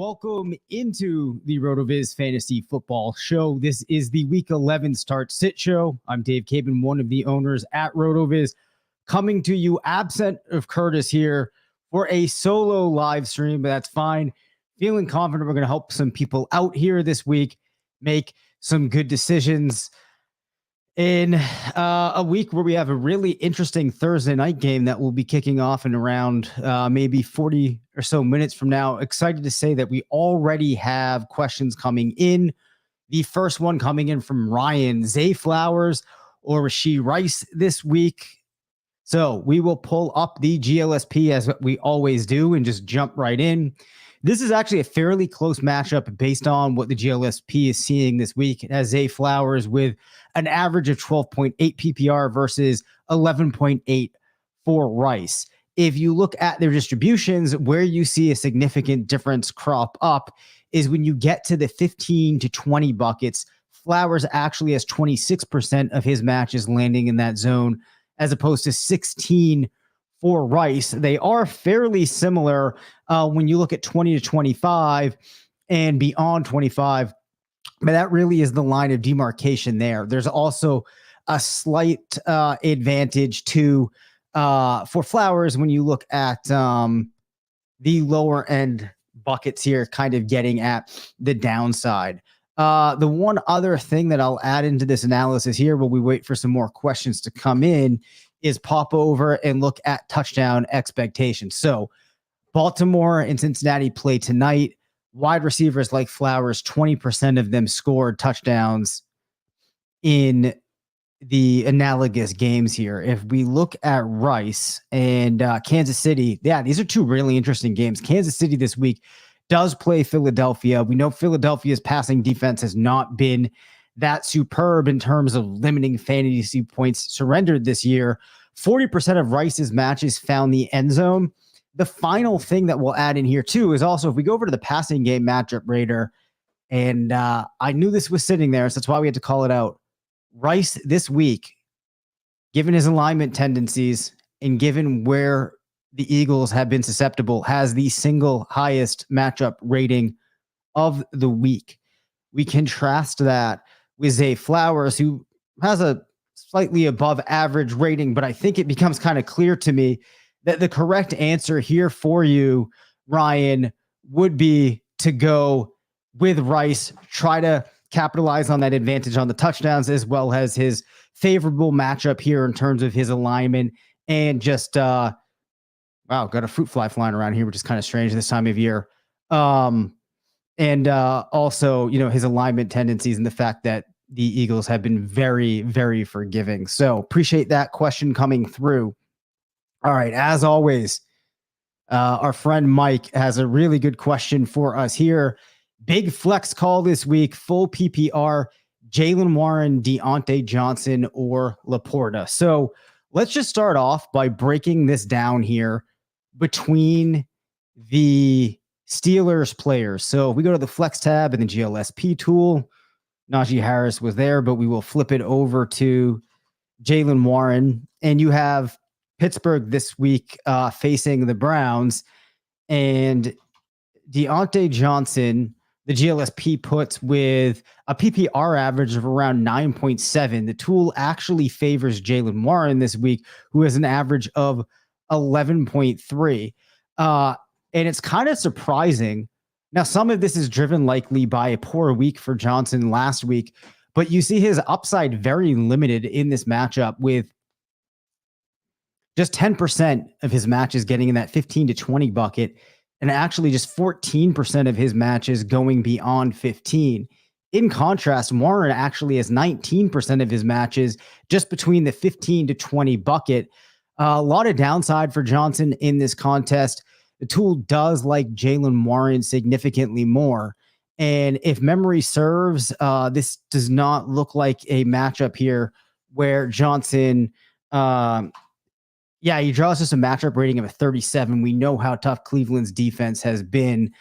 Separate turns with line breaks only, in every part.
Welcome into the RotoViz Fantasy Football Show. This is the Week 11 Start Sit Show. I'm Dave Caban, one of the owners at RotoViz, coming to you absent of Curtis here for a solo live stream, but that's fine. Feeling confident we're going to help some people out here this week, make some good decisions in a week where we have a really interesting Thursday night game that will be kicking off in around maybe 40 or so minutes from now. Excited to say that we already have questions coming in. The first one coming in from Ryan: Zay Flowers or Rashee Rice this week? So we will pull up the GLSP as we always do and just jump right in. This is actually a fairly close matchup based on what the GLSP is seeing this week. It has Zay Flowers with an average of 12.8 PPR versus 11.8 for Rice. If you look at their distributions, where you see a significant difference crop up is when you get to the 15 to 20 buckets. Flowers actually has 26% of his matches landing in that zone, as opposed to 16 for Rice. They are fairly similar when you look at 20 to 25 and beyond 25, but that really is the line of demarcation there. There's also a slight advantage for Flowers when you look at the lower end buckets here, kind of getting at the downside. The one other thing that I'll add into this analysis here while we wait for some more questions to come in is pop over and look at touchdown expectations. So Baltimore and Cincinnati play tonight. Wide receivers like Flowers, 20% of them scored touchdowns in the analogous games here. If we look at Rice and Kansas City, these are two really interesting games. Kansas City this week does play Philadelphia. We know Philadelphia's passing defense has not been that superb in terms of limiting fantasy points surrendered this year. 40% of Rice's matches found the end zone. The final thing that we'll add in here too is also, if we go over to the passing game matchup rater, and I knew this was sitting there, so that's why we had to call it out. Rice this week, given his alignment tendencies and given where the Eagles have been susceptible, has the single highest matchup rating of the week. We contrast that with Zay Flowers, who has a slightly above average rating, but I think it becomes kind of clear to me that the correct answer here for you, Ryan, would be to go with Rice, try to capitalize on that advantage on the touchdowns, as well as his favorable matchup here in terms of his alignment, and just, got a fruit fly flying around here, which is kind of strange this time of year. And also, his alignment tendencies and the fact that the Eagles have been very, very forgiving. So appreciate that question coming through. All right. As always, our friend Mike has a really good question for us here. Big flex call this week, full PPR, Jaylen Warren, Deontay Johnson, or Laporta. So let's just start off by breaking this down here between the Steelers players. So if we go to the flex tab in the GLSP tool, Najee Harris was there, but we will flip it over to Jaylen Warren, and you have Pittsburgh this week facing the Browns, and Deontay Johnson, the GLSP puts with a PPR average of around 9.7. The tool actually favors Jaylen Warren this week, who has an average of 11.3. And it's kind of surprising. Now, some of this is driven likely by a poor week for Johnson last week, but you see his upside very limited in this matchup, with just 10% of his matches getting in that 15 to 20 bucket, and actually just 14% of his matches going beyond 15. In contrast, Warren actually has 19% of his matches just between the 15 to 20 bucket. A lot of downside for Johnson in this contest. The tool does like Jaylen Warren significantly more. And if memory serves, this does not look like a matchup here where Johnson, he draws us a matchup rating of a 37. We know how tough Cleveland's defense has been.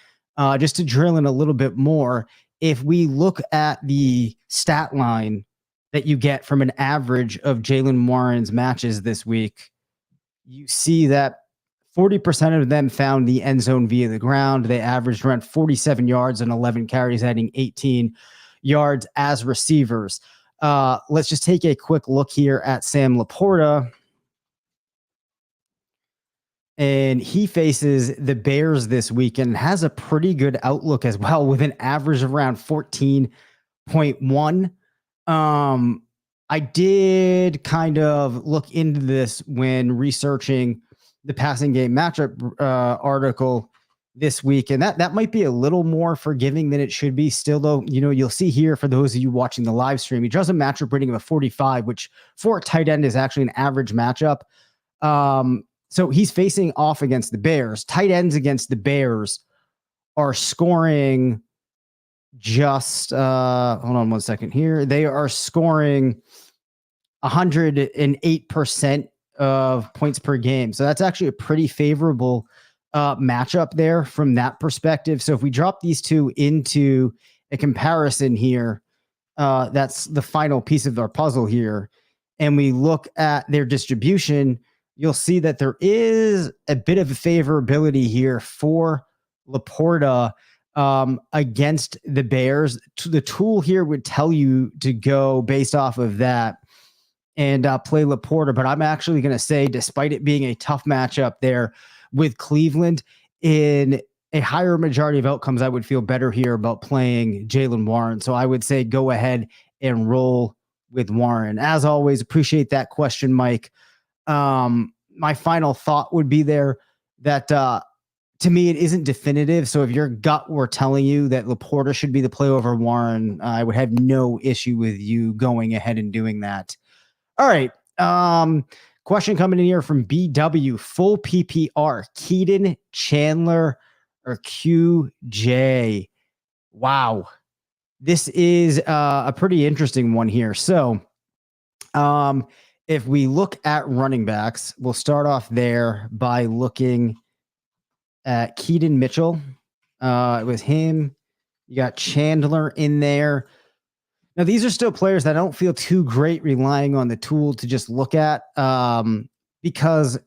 Just to drill in a little bit more, if we look at the stat line that you get from an average of Jaylen Warren's matches this week, you see that 40% of them found the end zone via the ground. They averaged around 47 yards and 11 carries, adding 18 yards as receivers. Let's just take a quick look here at Sam Laporta. And he faces the Bears this weekend and has a pretty good outlook as well, with an average of around 14.1. I did kind of look into this when researching the passing game matchup article this week, and that might be a little more forgiving than it should be. Still, though, you'll see here, for those of you watching the live stream, he draws a matchup rating of a 45, which for a tight end is actually an average matchup. So he's facing off against the Bears. Tight ends against the Bears are scoring just, hold on one second here. They are scoring 108% of points per game. So that's actually a pretty favorable matchup there from that perspective. So if we drop these two into a comparison here, that's the final piece of our puzzle here, and we look at their distribution, you'll see that there is a bit of a favorability here for Laporta against the Bears. The tool here would tell you to go based off of that and play Laporta. But I'm actually going to say, despite it being a tough matchup there with Cleveland, in a higher majority of outcomes, I would feel better here about playing Jaylen Warren. So I would say go ahead and roll with Warren. As always, appreciate that question, Mike. My final thought would be there that to me, it isn't definitive. So if your gut were telling you that Laporta should be the play over Warren, I would have no issue with you going ahead and doing that. All right. Question coming in here from BW. Full PPR, Keaton, Chandler, or QJ? Wow. This is a pretty interesting one here. So if we look at running backs, we'll start off there by looking at Keaton Mitchell. It was him. You got Chandler in there. Now, these are still players that I don't feel too great relying on the tool to just look at because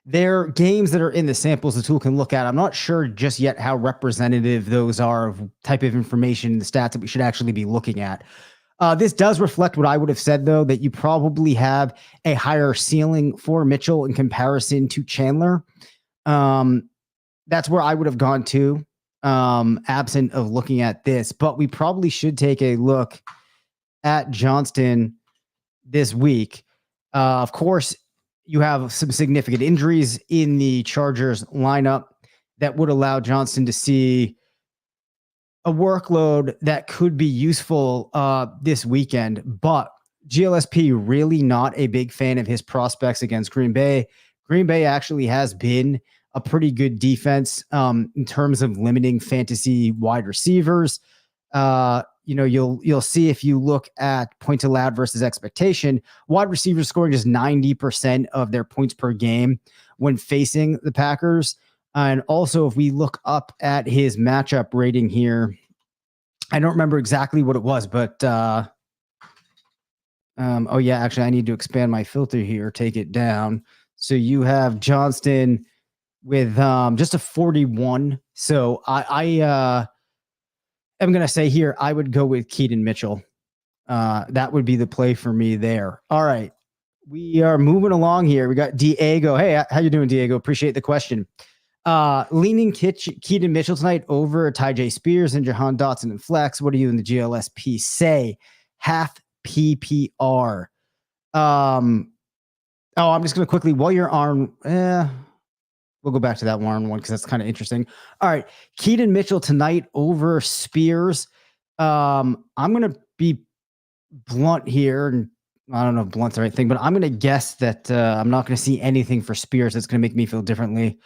they're games that are in the samples the tool can look at. I'm not sure just yet how representative those are of type of information, the stats that we should actually be looking at. This does reflect what I would have said, though, that you probably have a higher ceiling for Mitchell in comparison to Chandler. That's where I would have gone to, absent of looking at this. But we probably should take a look at Johnston this week. Of course, you have some significant injuries in the Chargers lineup that would allow Johnston to see a workload that could be useful this weekend. But GLSP really not a big fan of his prospects against Green Bay. Green Bay actually has been a pretty good defense in terms of limiting fantasy wide receivers. You'll see if you look at points allowed versus expectation, wide receivers scoring just 90% of their points per game when facing the Packers. And also, if we look up at his matchup rating here, I don't remember exactly what it was, but oh yeah, actually, I need to expand my filter here, take it down. So you have Johnston with just a 41. So I am going to say here, I would go with Keaton Mitchell. That would be the play for me there. All right. We are moving along here. We got Diego. Hey, how you doing, Diego? Appreciate the question. Leaning Keaton Mitchell tonight over Tyjae Spears and Jahan Dotson and Flex. What do you in the GLSP say? Half PPR. I'm just going to quickly, while you're on, we'll go back to that Warren one because that's kind of interesting. All right. Keaton Mitchell tonight over Spears. I'm going to be blunt here, and I don't know if blunt's the right thing, but I'm going to guess that I'm not going to see anything for Spears that's going to make me feel differently.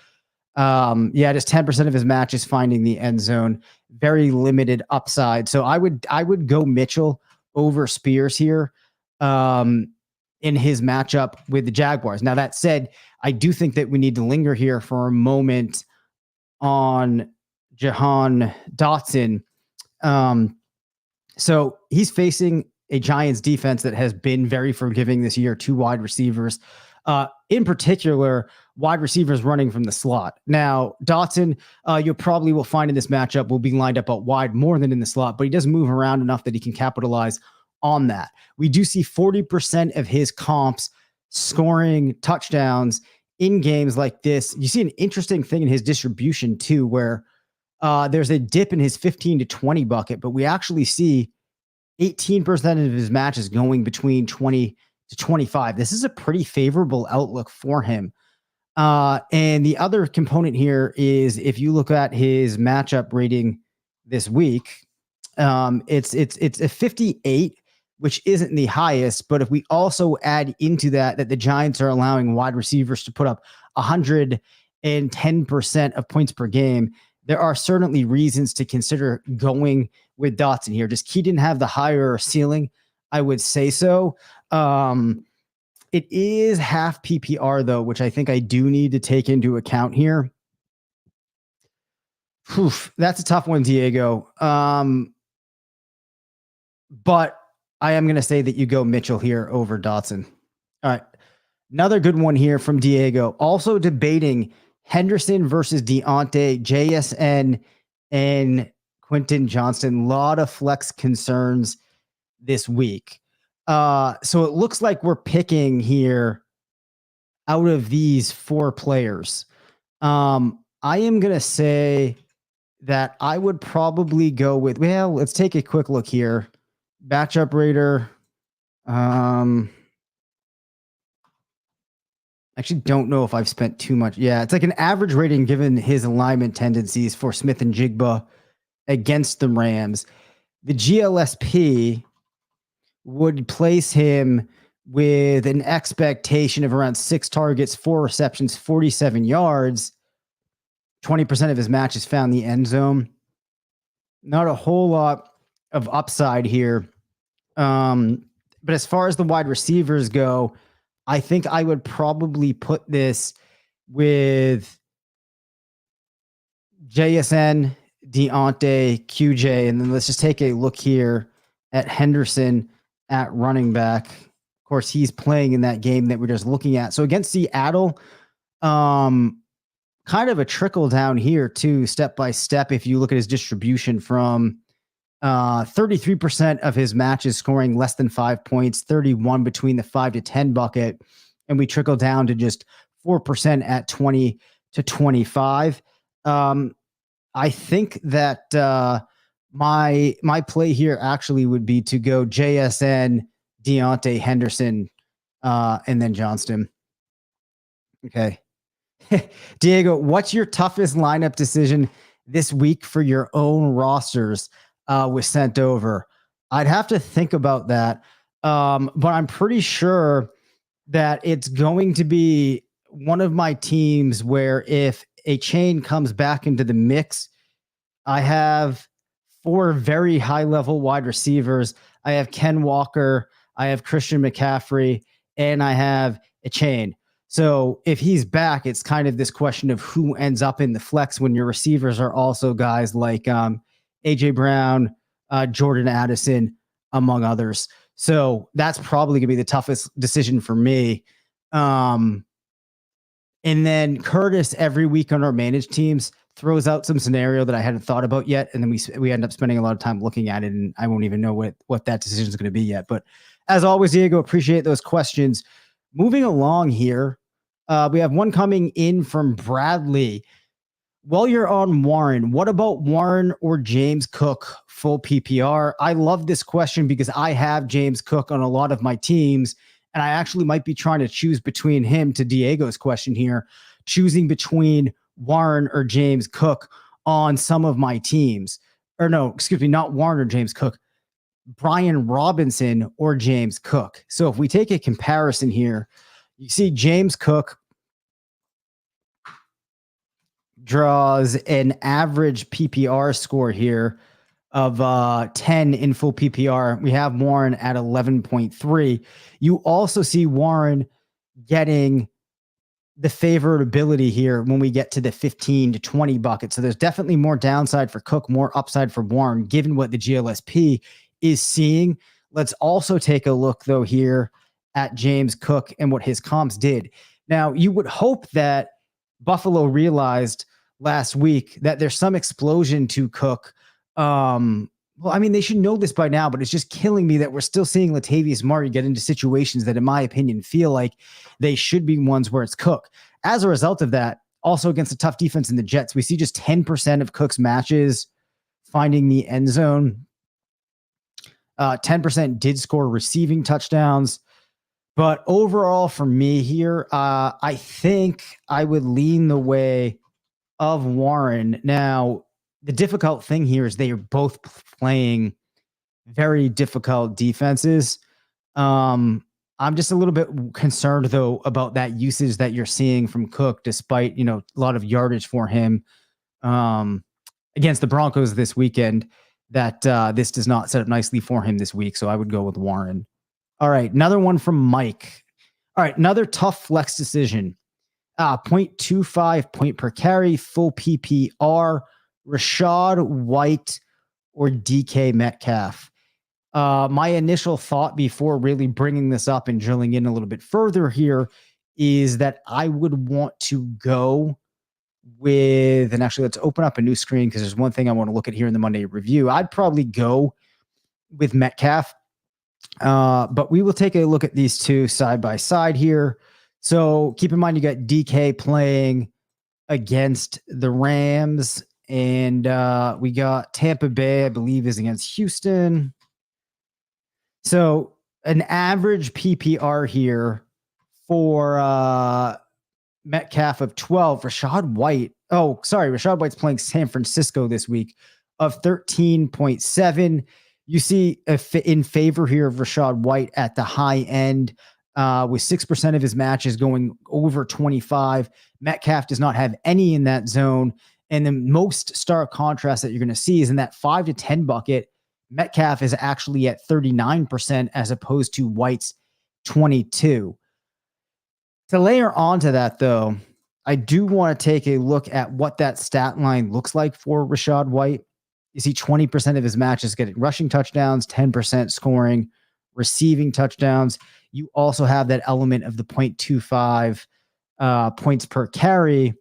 Just 10% of his matches finding the end zone, very limited upside. So I would go Mitchell over Spears here in his matchup with the Jaguars. Now, that said, I do think that we need to linger here for a moment on Jahan Dotson. So he's facing a Giants defense that has been very forgiving this year, two wide receivers In particular, wide receivers running from the slot. Now, Dotson, you probably will find in this matchup will be lined up out wide more than in the slot, but he does move around enough that he can capitalize on that. We do see 40% of his comps scoring touchdowns in games like this. You see an interesting thing in his distribution too, where there's a dip in his 15 to 20 bucket, but we actually see 18% of his matches going between 20 to 25. This is a pretty favorable outlook for him. And the other component here is if you look at his matchup rating this week, it's a 58, which isn't the highest. But if we also add into that the Giants are allowing wide receivers to put up 110% of points per game, there are certainly reasons to consider going with Dotson here. Does Keaton have the higher ceiling? I would say so. It is half PPR though, which I think I do need to take into account here. That's a tough one, Diego. But I am going to say that you go Mitchell here over Dotson. All right. Another good one here from Diego. Also debating Henderson versus Deontay, JSN, and Quentin Johnston. A lot of flex concerns this week. So it looks like we're picking here out of these four players. I am going to say that I would probably go with, well, let's take a quick look here. Matchup rater. Actually don't know if I've spent too much. Yeah, it's like an average rating given his alignment tendencies for Smith and Jigba against the Rams. The GLSP would place him with an expectation of around 6 targets, 4 receptions, 47 yards. 20% of his matches found the end zone. Not a whole lot of upside here. But as far as the wide receivers go, I think I would probably put this with JSN, Deontay, QJ, and then let's just take a look here at Henderson at running back. Of course, he's playing in that game that we're just looking at. So against Seattle, kind of a trickle down here too, step by step. If you look at his distribution from 33% of his matches scoring less than 5 points, 31 between the 5 to 10 bucket. And we trickle down to just 4% at 20 to 25. I think that my play here actually would be to go JSN, Deontay, Henderson, and then Johnston. Okay. Diego, what's your toughest lineup decision this week for your own rosters was sent over? I'd have to think about that. But I'm pretty sure that it's going to be one of my teams where if a chain comes back into the mix, I have 4 very high level wide receivers. I have Ken Walker, I have Christian McCaffrey, and I have a chain. So if he's back, it's kind of this question of who ends up in the flex when your receivers are also guys like AJ Brown, Jordan Addison, among others. So that's probably gonna be the toughest decision for me. And then Curtis every week on our managed teams throws out some scenario that I hadn't thought about yet. And then we end up spending a lot of time looking at it, and I won't even know what that decision is going to be yet. But as always, Diego, appreciate those questions. Moving along here, we have one coming in from Bradley. While you're on Warren, what about Warren or James Cook full PPR? I love this question because I have James Cook on a lot of my teams, and I actually might be trying to choose between him, to Diego's question here, choosing between Warren or James Cook on some of my teams. Or no, excuse me, not Warren or James Cook, Brian Robinson or James Cook. So if we take a comparison here, you see James Cook draws an average PPR score here of 10 in full PPR. We have Warren at 11.3. You also see Warren getting the favorability here when we get to the 15 to 20 bucket. So there's definitely more downside for Cook, more upside for Warren, given what the GLSP is seeing. Let's also take a look though here at James Cook and what his comps did. Now, you would hope that Buffalo realized last week that there's some explosion to Cook. Well, I mean, they should know this by now, but it's just killing me that we're still seeing Latavius Murray get into situations that, in my opinion, feel like they should be ones where it's Cook. As a result of that, also against a tough defense in the Jets, we see just 10% of Cook's matches finding the end zone. 10% did score receiving touchdowns. But overall, for me here, I think I would lean the way of Warren. Now, the difficult thing here is they are both playing very difficult defenses. I'm just a little bit concerned, though, about that usage that you're seeing from Cook, despite, a lot of yardage for him against the Broncos this weekend, that this does not set up nicely for him this week. So I would go with Warren. All right, another one from Mike. All right, another tough flex decision. 0.25 point per carry, full PPR, Rachaad White or DK Metcalf. My initial thought before really bringing this up and drilling in a little bit further here is that I would want to go with, and actually let's open up a new screen because there's one thing I want to look at here in the Monday review. I'd probably go with Metcalf, but we will take a look at these two side by side here. So keep in mind, you got DK playing against the Rams, and we got Tampa Bay, I believe, is against Houston. So an average PPR here for Metcalf of 12. Rachaad White's playing San Francisco this week of 13.7. You see in favor here of Rachaad White at the high end, with 6% of his matches going over 25. Metcalf does not have any in that zone. And the most stark contrast that you're going to see is in that 5 to 10 bucket, Metcalf is actually at 39% as opposed to White's 22. To layer onto that, though, I do want to take a look at what that stat line looks like for Rachaad White. You see 20% of his matches getting rushing touchdowns, 10% scoring, receiving touchdowns. You also have that element of the 0.25 points per carry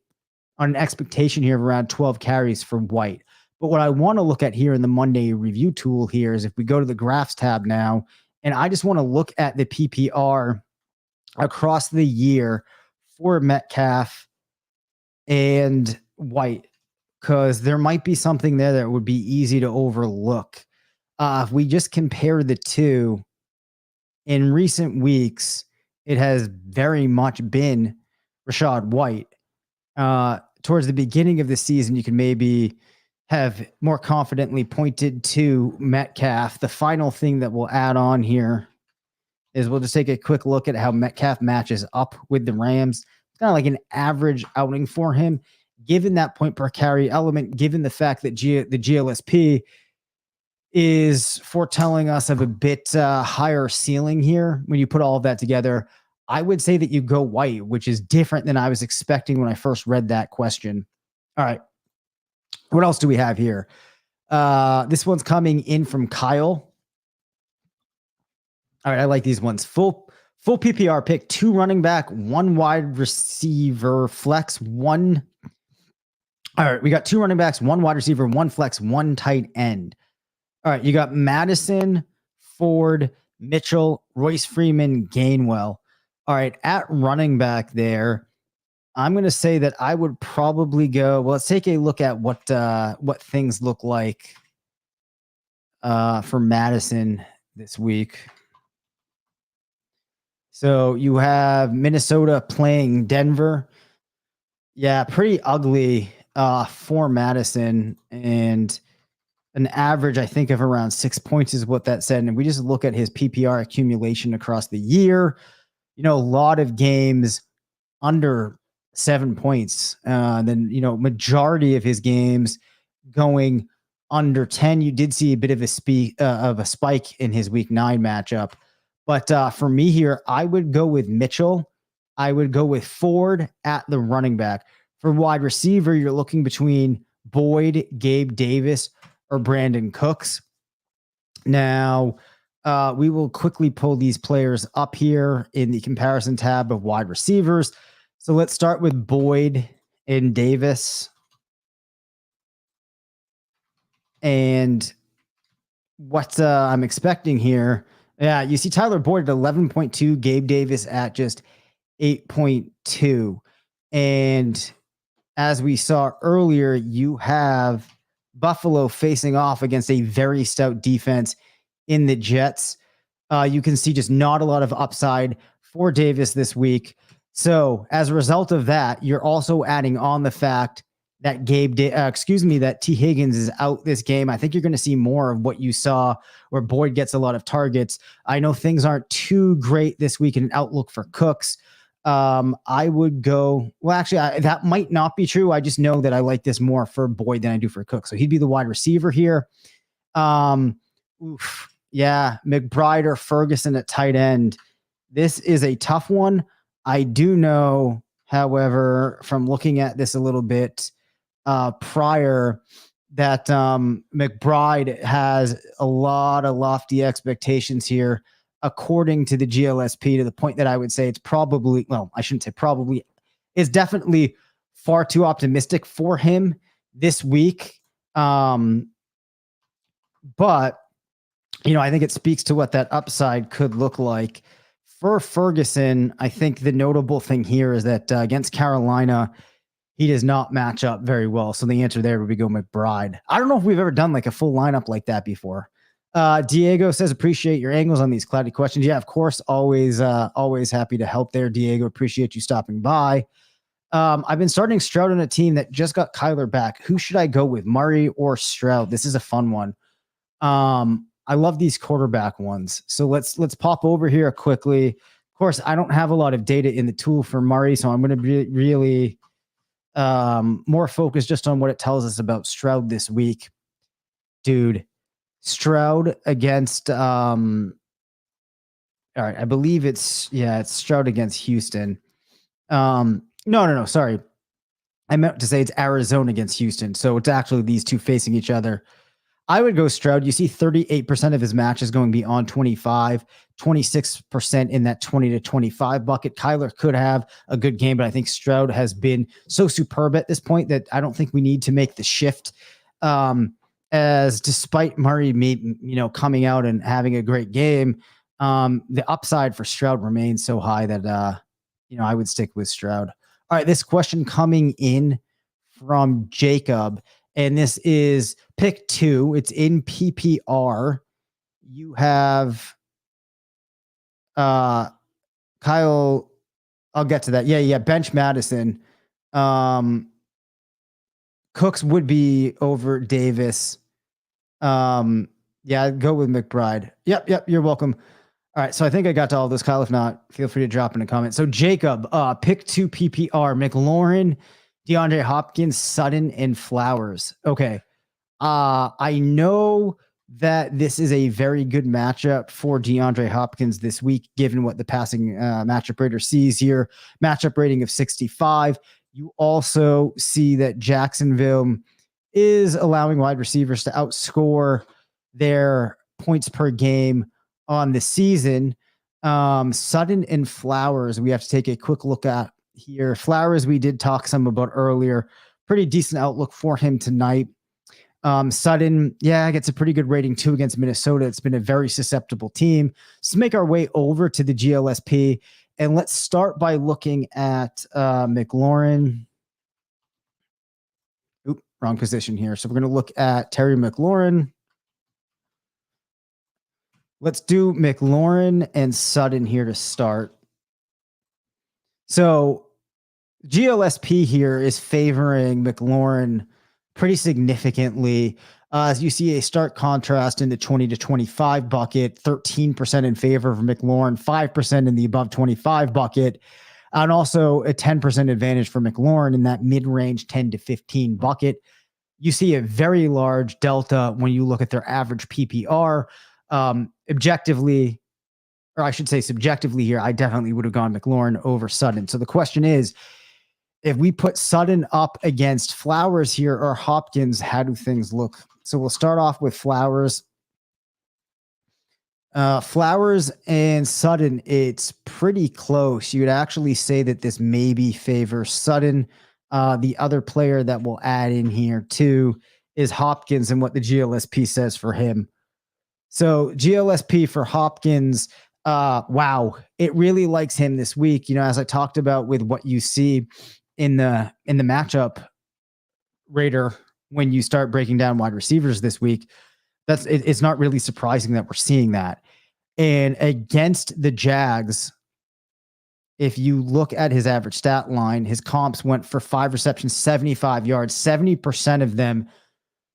on an expectation here of around 12 carries for White. But what I want to look at here in the Monday review tool here is if we go to the graphs tab now, and I just want to look at the PPR across the year for Metcalf and White, because there might be something there that would be easy to overlook. If we just compare the two, in recent weeks, it has very much been Rachaad White. Towards the beginning of the season, you can maybe have more confidently pointed to Metcalf. The final thing that we'll add on here is we'll just take a quick look at how Metcalf matches up with the Rams. It's kind of like an average outing for him, given that point per carry element, given the fact that the GLSP is foretelling us of a bit higher ceiling here. When you put all of that together, I would say that you go White, which is different than I was expecting when I first read that question. All right. What else do we have here? This one's coming in from Kyle. All right, I like these ones. Full PPR pick, 2 running back, 1 wide receiver, flex, 1. All right, we got 2 running backs, 1 wide receiver, 1 flex, 1 tight end. All right, you got Madison, Ford, Mitchell, Royce Freeman, Gainwell. All right, at running back there, I'm going to say that I would probably go. Well, let's take a look at what things look like for Madison this week. So you have Minnesota playing Denver. Yeah, pretty ugly for Madison, and an average, I think, of around 6 points is what that said. And if we just look at his PPR accumulation across the year, a lot of games under 7 points. Then, majority of his games going under 10. You did see a bit of a spike in his week 9 matchup. But for me here, I would go with Mitchell. I would go with Ford at the running back. For wide receiver, you're looking between Boyd, Gabe Davis, or Brandon Cooks. Now, We will quickly pull these players up here in the comparison tab of wide receivers. So let's start with Boyd and Davis. And what I'm expecting here, yeah, you see Tyler Boyd at 11.2, Gabe Davis at just 8.2. And as we saw earlier, you have Buffalo facing off against a very stout defense in the Jets. You can see just not a lot of upside for Davis this week. So as a result of that, you're also adding on the fact that that T. Higgins is out this game. I think you're going to see more of what you saw where Boyd gets a lot of targets. I know things aren't too great this week in an outlook for Cooks. I would go, well, actually, that might not be true. I just know that I like this more for Boyd than I do for Cook. So he'd be the wide receiver here. Yeah, McBride or Ferguson at tight end. This is a tough one. I do know, however, from looking at this a little bit prior, that McBride has a lot of lofty expectations here, according to the GLSP, to the point that I would say it's probably, well, I shouldn't say probably, it's definitely far too optimistic for him this week. But, I think it speaks to what that upside could look like. For Ferguson, I think the notable thing here is that against Carolina, he does not match up very well. So the answer there would be go McBride. I don't know if we've ever done like a full lineup like that before. Diego says, appreciate your angles on these cloudy questions. Yeah, of course. Always happy to help there, Diego. Appreciate you stopping by. I've been starting Stroud on a team that just got Kyler back. Who should I go with, Murray or Stroud? This is a fun one. I love these quarterback ones. So let's pop over here quickly. Of course, I don't have a lot of data in the tool for Murray, so I'm going to be really more focused just on what it tells us about Stroud this week. Dude, Stroud against all right, I believe it's Stroud against Houston. No, sorry. I meant to say it's Arizona against Houston. So it's actually these two facing each other. I would go Stroud. You see 38% of his matches going beyond 25, 26% in that 20 to 25 bucket. Kyler could have a good game, but I think Stroud has been so superb at this point that I don't think we need to make the shift. As despite Murray, coming out and having a great game, the upside for Stroud remains so high that, I would stick with Stroud. All right, this question coming in from Jacob. And this is pick 2. It's in PPR. You have Kyle. I'll get to that. Yeah. Bench Madison. Cooks would be over Davis. Yeah, go with McBride. Yep. You're welcome. All right. So I think I got to all this, Kyle. If not, feel free to drop in a comment. So Jacob, pick 2 PPR, McLaurin, DeAndre Hopkins, Sutton, and Flowers. Okay. I know that this is a very good matchup for DeAndre Hopkins this week, given what the passing matchup rater sees here. Matchup rating of 65. You also see that Jacksonville is allowing wide receivers to outscore their points per game on the season. Sutton and Flowers, we have to take a quick look at here. Flowers, we did talk some about earlier. Pretty decent outlook for him tonight. Sutton, gets a pretty good rating too against Minnesota. It's been a very susceptible team. Let's make our way over to the GLSP, and let's start by looking at McLaurin. Oop, wrong position here. So we're going to look at Terry McLaurin. Let's do McLaurin and Sutton here to start. So GLSP here is favoring McLaurin pretty significantly. As you see a stark contrast in the 20 to 25 bucket, 13% in favor of McLaurin, 5% in the above 25 bucket, and also a 10% advantage for McLaurin in that mid-range 10 to 15 bucket. You see a very large delta when you look at their average PPR. Objectively, or I should say subjectively here, I definitely would have gone McLaurin over Sutton. So the question is, if we put Sutton up against Flowers here or Hopkins, how do things look? So we'll start off with Flowers. Flowers and Sutton, it's pretty close. You would actually say that this maybe favors Sutton. The other player that we'll add in here too is Hopkins and what the GLSP says for him. So GLSP for Hopkins, wow, it really likes him this week. As I talked about with what you see in the matchup rater when you start breaking down wide receivers this week, it's not really surprising that we're seeing that. And against the Jags, if you look at his average stat line, his comps went for 5 receptions, 75 yards, 70% of them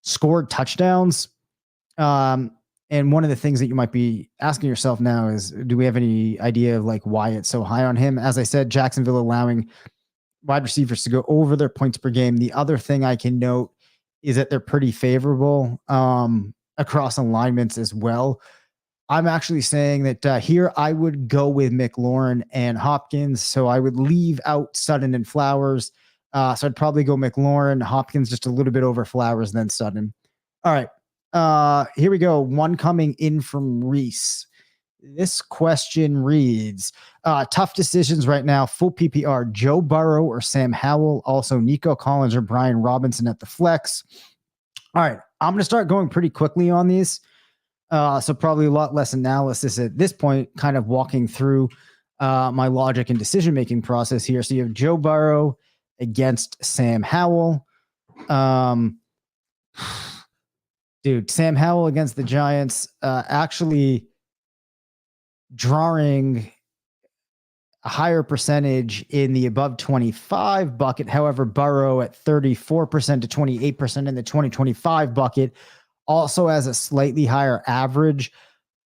scored touchdowns. And one of the things that you might be asking yourself now is, do we have any idea of like why it's so high on him? As I said, Jacksonville allowing wide receivers to go over their points per game. The other thing I can note is that they're pretty favorable across alignments as well. I'm actually saying that here I would go with McLaurin and Hopkins. So I would leave out Sutton and Flowers. So I'd probably go McLaurin, Hopkins just a little bit over Flowers, then Sutton. All right. Here we go. One coming in from Reese. This question reads, tough decisions right now. Full PPR, Joe Burrow or Sam Howell. Also Nico Collins or Brian Robinson at the flex. All right. I'm going to start going pretty quickly on these. So probably a lot less analysis at this point, kind of walking through my logic and decision-making process here. So you have Joe Burrow against Sam Howell. Dude, Sam Howell against the Giants, actually drawing a higher percentage in the above 25 bucket. However, Burrow at 34% to 28% in the 2025 bucket also has a slightly higher average.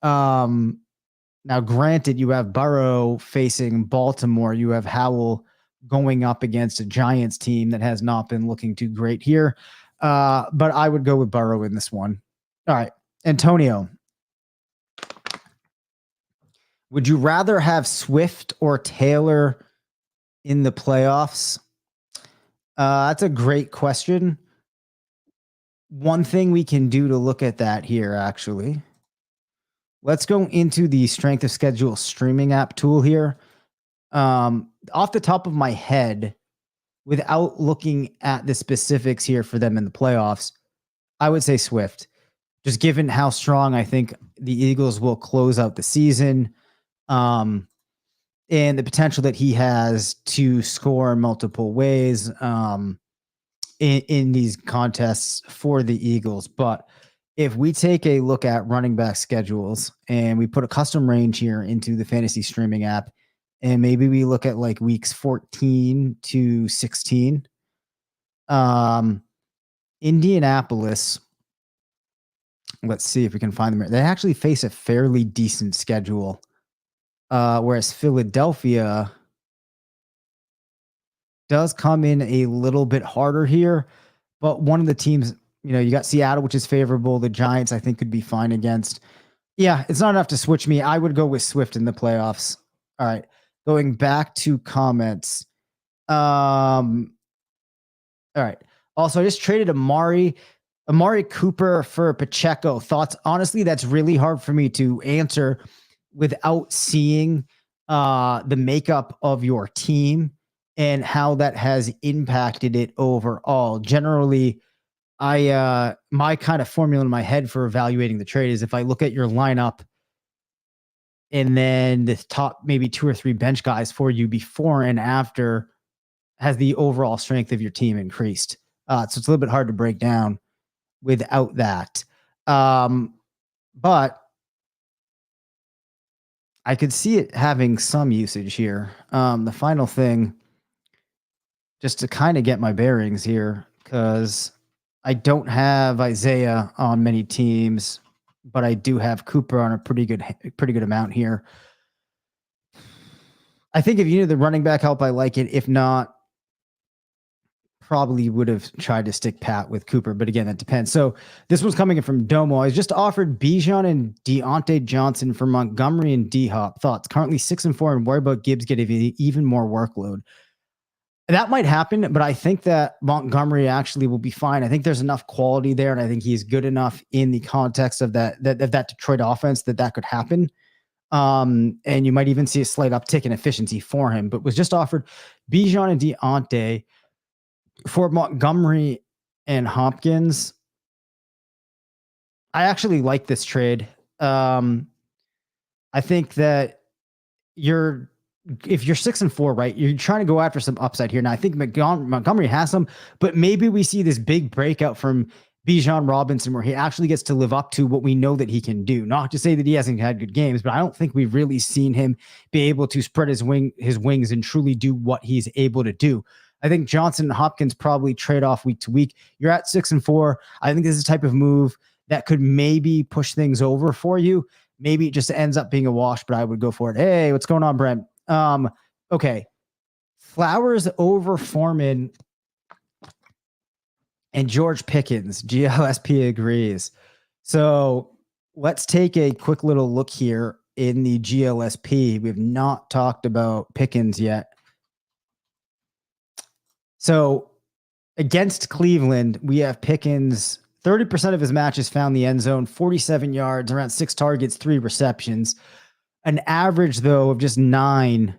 Now, granted, you have Burrow facing Baltimore. You have Howell going up against a Giants team that has not been looking too great here. But I would go with Burrow in this one. All right. Antonio, would you rather have Swift or Taylor in the playoffs? That's a great question. One thing we can do to look at that here, actually, let's go into the strength of schedule streaming app tool here. Off the top of my head, without looking at the specifics here for them in the playoffs, I would say Swift, just given how strong I think the Eagles will close out the season, and the potential that he has to score multiple ways in these contests for the Eagles. But if we take a look at running back schedules and we put a custom range here into the fantasy streaming app, and maybe we look at like weeks 14 to 16, Indianapolis, let's see if we can find them. They actually face a fairly decent schedule. Whereas Philadelphia does come in a little bit harder here, but one of the teams, you got Seattle, which is favorable. The Giants, I think, could be fine against. Yeah, it's not enough to switch me. I would go with Swift in the playoffs. All right. Going back to comments. All right. Also, I just traded Amari Cooper for Pacheco. Thoughts? Honestly, that's really hard for me to answer without seeing the makeup of your team and how that has impacted it overall. Generally, my kind of formula in my head for evaluating the trade is if I look at your lineup and then the top maybe 2 or 3 bench guys for you before and after, has the overall strength of your team increased? So it's a little bit hard to break down without that. But I could see it having some usage here. The final thing, just to kind of get my bearings here, because I don't have Isaiah on many teams, but I do have Cooper on a pretty good amount here. I think if you need the running back help, I like it. If not, probably would have tried to stick pat with Cooper, but again, that depends. So this one's coming in from Domo. I was just offered Bijan and Deontay Johnson for Montgomery and D-Hop. Thoughts? Currently 6-4 and worry about Gibbs getting even more workload. That might happen, but I think that Montgomery actually will be fine. I think there's enough quality there, and I think he's good enough in the context of that Detroit offense that could happen. And you might even see a slight uptick in efficiency for him, but was just offered Bijan and Deontay for Montgomery and Hopkins. I actually like this trade. I think that if you're 6-4, right, you're trying to go after some upside here. Now, I think Montgomery has some, but maybe we see this big breakout from Bijan Robinson where he actually gets to live up to what we know that he can do. Not to say that he hasn't had good games, but I don't think we've really seen him be able to spread his wings and truly do what he's able to do. I think Johnson and Hopkins probably trade off week to week. You're at 6-4. I think this is a type of move that could maybe push things over for you. Maybe it just ends up being a wash, but I would go for it. Hey, what's going on, Brent? Okay. Flowers over Foreman and George Pickens. GLSP agrees. So let's take a quick little look here in the GLSP. We've not talked about Pickens yet. So against Cleveland, we have Pickens. 30% of his matches found the end zone, 47 yards, around 6 targets, 3 receptions. An average, though, of just 9,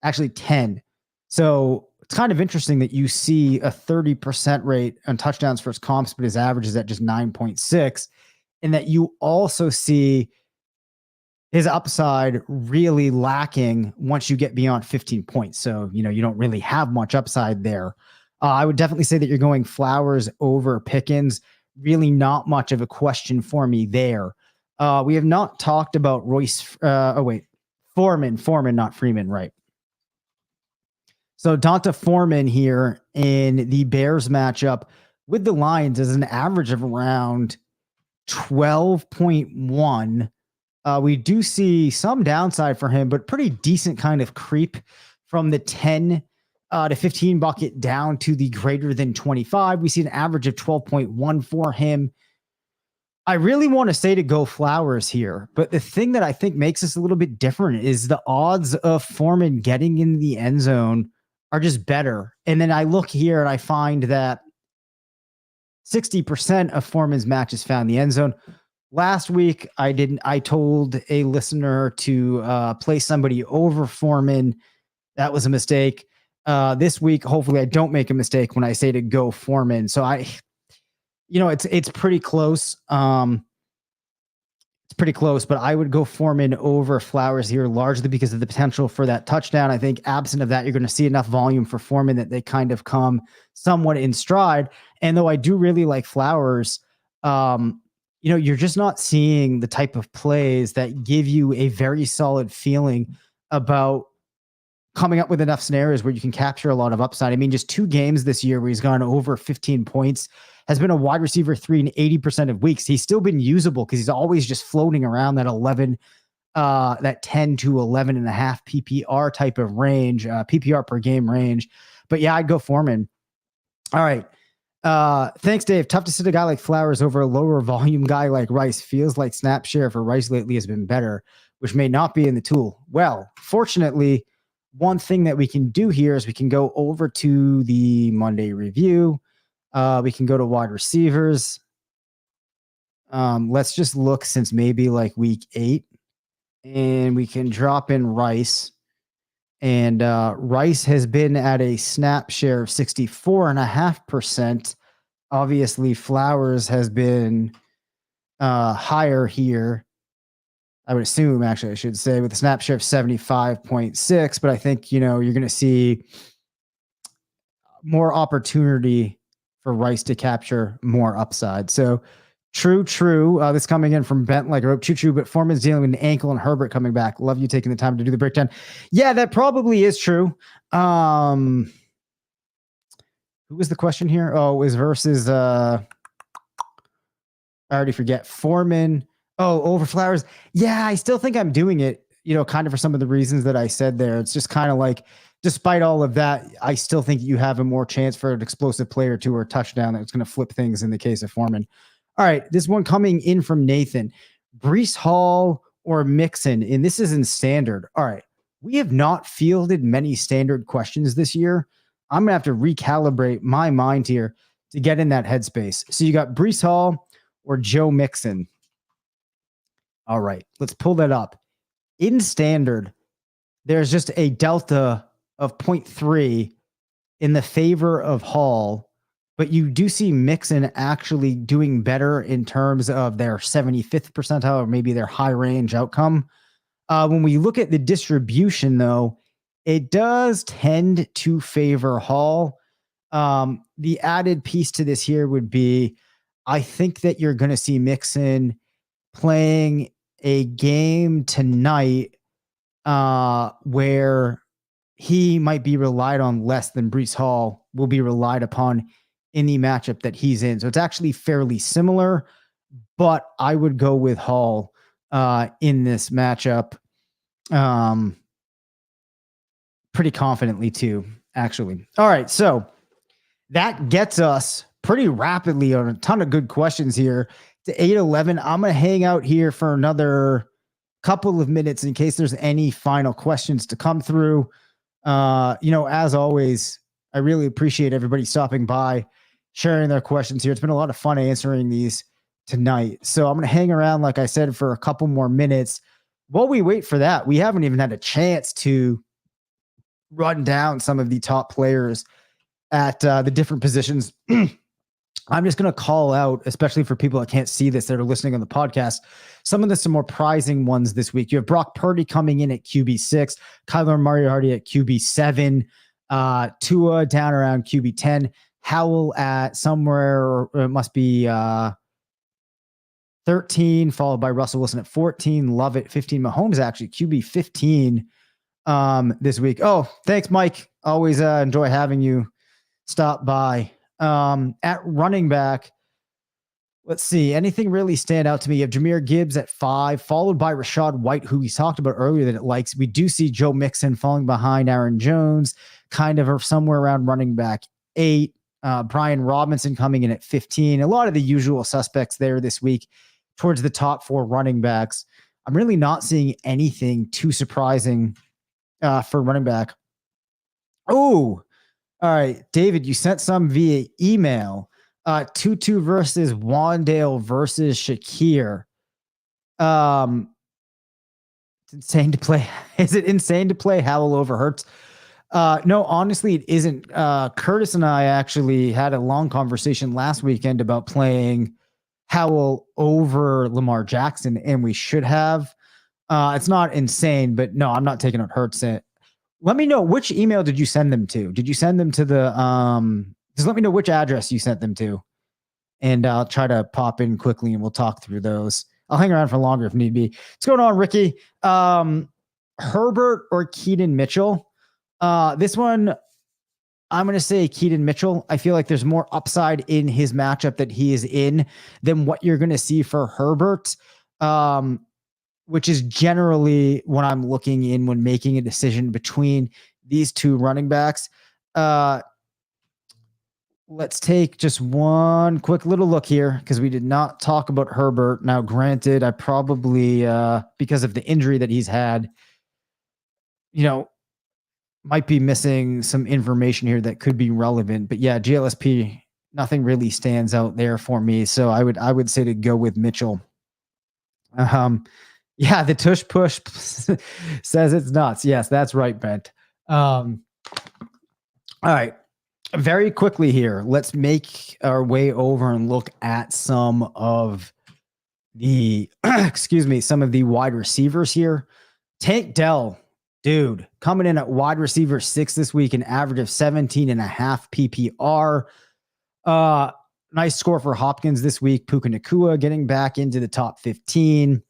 actually 10. So it's kind of interesting that you see a 30% rate on touchdowns versus comps, but his average is at just 9.6. And that you also see his upside really lacking once you get beyond 15 points. So, you don't really have much upside there. I would definitely say that you're going Flowers over Pickens. Really not much of a question for me there. We have not talked about Foreman, not Freeman, right? So Donta Foreman here in the Bears matchup with the Lions is an average of around 12.1. We do see some downside for him, but pretty decent kind of creep from the 10 to 15 bucket down to the greater than 25. We see an average of 12.1 for him. I really want to say to go Flowers here, but the thing that I think makes this a little bit different is the odds of Foreman getting in the end zone are just better. And then I look here and I find that 60% of Foreman's matches found the end zone. Last week, I told a listener to play somebody over Foreman. That was a mistake. This week, hopefully I don't make a mistake when I say to go Foreman. So it's pretty close. It's pretty close, but I would go Foreman over Flowers here, largely because of the potential for that touchdown. I think absent of that, you're going to see enough volume for Foreman that they kind of come somewhat in stride. And though I do really like Flowers, you're just not seeing the type of plays that give you a very solid feeling about coming up with enough scenarios where you can capture a lot of upside. I mean, just 2 games this year where he's gone over 15 points, has been a wide receiver 3 in 80% of weeks. He's still been usable because he's always just floating around that 10 to 11.5 PPR type of range, PPR per game range. But yeah, I'd go Foreman. All right. Thanks, Dave. Tough to sit a guy like Flowers over a lower volume guy like Rice. Feels like snap share for Rice lately has been better, which may not be in the tool. Well, fortunately, one thing that we can do here is we can go over to the Monday review. We can go to wide receivers. Let's just look since maybe like week 8, and we can drop in Rice. And Rice has been at a snap share of 64.5%. Obviously, Flowers has been higher here. I would assume, actually, I should say, with a snap share of 75.6. But I think, you're going to see more opportunity for Rice to capture more upside. So true. This coming in from Bent like a rope. True. But Foreman's dealing with an ankle and Herbert coming back. Love you taking the time to do the breakdown. Yeah, that probably is true. Who was the question here? Oh, it was versus I already forget. Foreman. Oh, over Flowers. Yeah, I still think I'm doing it, kind of for some of the reasons that I said there. It's just kind of like, despite all of that, I still think you have a more chance for an explosive play or 2 or a touchdown that's going to flip things in the case of Foreman. All right, this one coming in from Nathan. Breece Hall or Mixon, and this is in standard. All right, we have not fielded many standard questions this year. I'm going to have to recalibrate my mind here to get in that headspace. So you got Breece Hall or Joe Mixon. All right, let's pull that up. In standard, there's just a delta of 0.3 in the favor of Hall, but you do see Mixon actually doing better in terms of their 75th percentile or maybe their high range outcome. When we look at the distribution, though, it does tend to favor Hall. The added piece to this here would be, I think that you're going to see Mixon playing a game tonight where he might be relied on less than Breece Hall will be relied upon in the matchup that he's in. So it's actually fairly similar, but I would go with Hall in this matchup pretty confidently too, actually. All right, so that gets us pretty rapidly on a ton of good questions here to 8:11. I'm going to hang out here for another couple of minutes in case there's any final questions to come through. As always, I really appreciate everybody stopping by, sharing their questions here. It's been a lot of fun answering these tonight. So I'm going to hang around, like I said, for a couple more minutes. While we wait for that, we haven't even had a chance to run down some of the top players at the different positions. I'm just going to call out, especially for people that can't see this, that are listening on the podcast, some of the some more prizing ones this week. You have Brock Purdy coming in at QB6, Kyler Murray at QB7, Tua down around QB10, Howell at somewhere, or it must be 13, followed by Russell Wilson at 14, Love at 15, Mahomes actually QB15 this week. Oh, thanks, Mike. Always enjoy having you stop by. At running back, let's see. Anything really stand out to me? You have Jahmyr Gibbs at 5, followed by Rachaad White, who we talked about earlier that it likes. We do see Joe Mixon falling behind Aaron Jones, kind of somewhere around running back 8. Brian Robinson coming in at 15. A lot of the usual suspects there this week towards the top 4 running backs. I'm really not seeing anything too surprising for running back. Oh, all right, David, you sent some via email. Tutu versus Wandale versus Shakir. It's insane to play. Is it insane to play Howell over Hurts? No, honestly, it isn't. Curtis and I actually had a long conversation last weekend about playing Howell over Lamar Jackson, and we should have. It's not insane, but no, I'm not taking out Hurts. Let me know, which email did you send them to? Did you send them to the just let me know which address you sent them to, and I'll try to pop in quickly and we'll talk through those. I'll hang around for longer if need be. What's going on, Ricky? Herbert or Keaton Mitchell? This one, I'm going to say Keaton Mitchell. I feel like there's more upside in his matchup that he is in than what you're going to see for Herbert. Which is generally what I'm looking in when making a decision between these two running backs. Let's take just one quick little look here because we did not talk about Herbert. Now, granted, I probably, because of the injury that he's had, might be missing some information here that could be relevant. But yeah, GLSP, nothing really stands out there for me. So I would say to go with Mitchell. Yeah, the tush push says it's nuts. Yes, that's right, Bent. All right. Very quickly here, let's make our way over and look at some of the, some of the wide receivers here. Tank Dell, dude, coming in at wide receiver 6 this week, an average of 17.5 PPR. Nice score for Hopkins this week. Puka Nacua getting back into the top 15.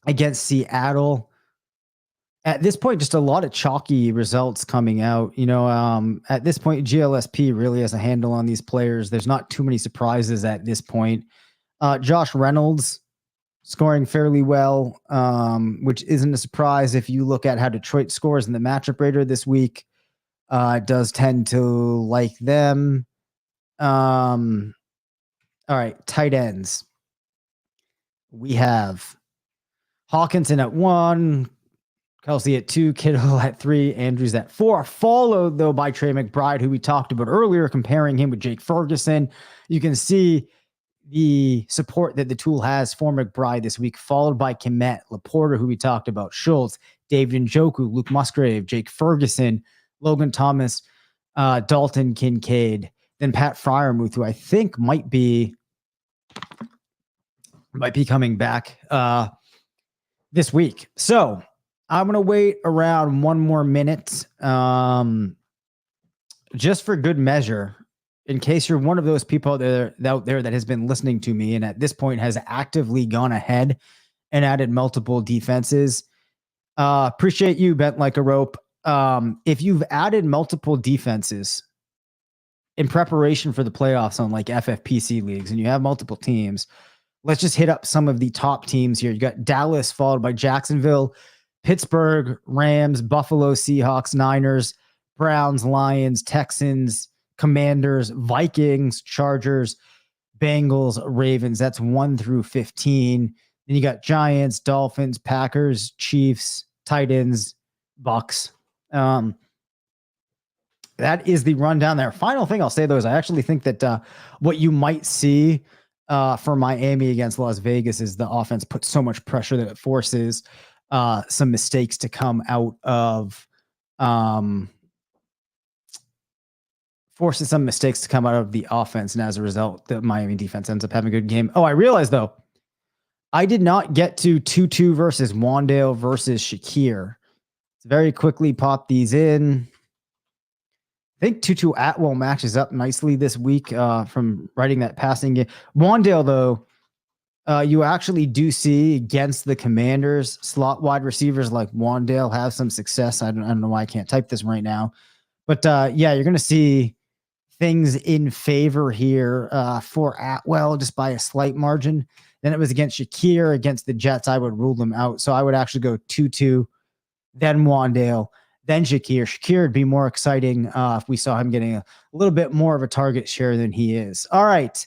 Against Seattle. At this point, just a lot of chalky results coming out. At this point, GLSP really has a handle on these players. There's not too many surprises at this point. Josh Reynolds scoring fairly well, which isn't a surprise if you look at how Detroit scores in the matchup rater this week. It does tend to like them. All right, tight ends. We have Hawkinson at 1, Kelsey at 2, Kittle at 3, Andrews at 4, followed though by Trey McBride, who we talked about earlier, comparing him with Jake Ferguson. You can see the support that the tool has for McBride this week, followed by Kmet, Laporta, who we talked about, Schultz, David Njoku, Luke Musgrave, Jake Ferguson, Logan Thomas, Dalton Kincaid, then Pat Freiermuth, who I think might be coming back this week. So I'm going to wait around one more minute just for good measure, in case you're one of those people out there that has been listening to me and at this point has actively gone ahead and added multiple defenses. Appreciate you, bent like a rope. If you've added multiple defenses in preparation for the playoffs on like FFPC leagues and you have multiple teams, let's just hit up some of the top teams here. You got Dallas followed by Jacksonville, Pittsburgh, Rams, Buffalo, Seahawks, Niners, Browns, Lions, Texans, Commanders, Vikings, Chargers, Bengals, Ravens. That's 1 through 15. Then you got Giants, Dolphins, Packers, Chiefs, Titans, Bucks. That is the rundown there. Final thing I'll say, though, is I actually think that what you might see for Miami against Las Vegas is the offense puts so much pressure that it forces some mistakes to come out of the offense. And as a result, the Miami defense ends up having a good game. Oh, I realized, though, I did not get to Tutu versus Wandale versus Shakir. Let's very quickly pop these in. I think Tutu Atwell matches up nicely this week from writing that passing game. Wandale, though, you actually do see against the Commanders, slot wide receivers like Wandale have some success. I don't know why I can't type this right now. But yeah, you're going to see things in favor here for Atwell just by a slight margin. Then it was against Shakir. Against the Jets, I would rule them out. So I would actually go Tutu, then Wandale, then Shakir. Shakir would be more exciting if we saw him getting a little bit more of a target share than he is. All right.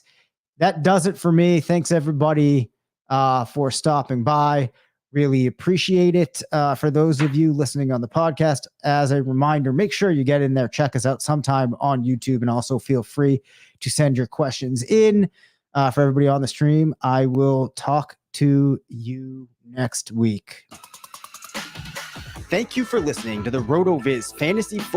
That does it for me. Thanks, everybody, for stopping by. Really appreciate it. For those of you listening on the podcast, as a reminder, make sure you get in there, check us out sometime on YouTube, and also feel free to send your questions in. For everybody on the stream, I will talk to you next week. Thank you for listening to the RotoViz Fantasy Football